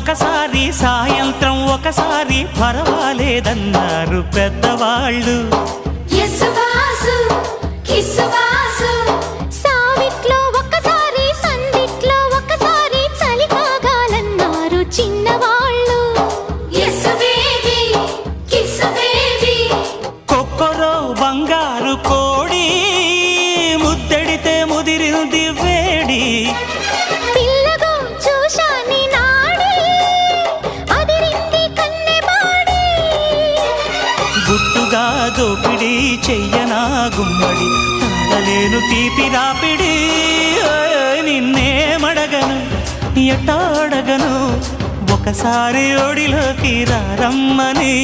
ఒకసారి సాయంత్రం ఒకసారి పర్వాలేదన్నారు పెద్దవాళ్ళు. సావిట్లో ఒకసారి సందిట్లో ఒకసారి చలి కాగాలన్నారు చిన్నవాళ్ళు. కొక్కరో బంగారు కోడి ముద్దడితే ముదిరింది వేడి. పిల్లగో చూశాని నాడి అదిరింది కన్నెబాడి. గుట్టుగా దోపిడి చెయ్యనా గుమ్మడి తాళలేను తీపి రాపిడి. నిన్నేమడగను ఎట్టాడగను ఒకసారి ఒడిలోకి రమ్మని.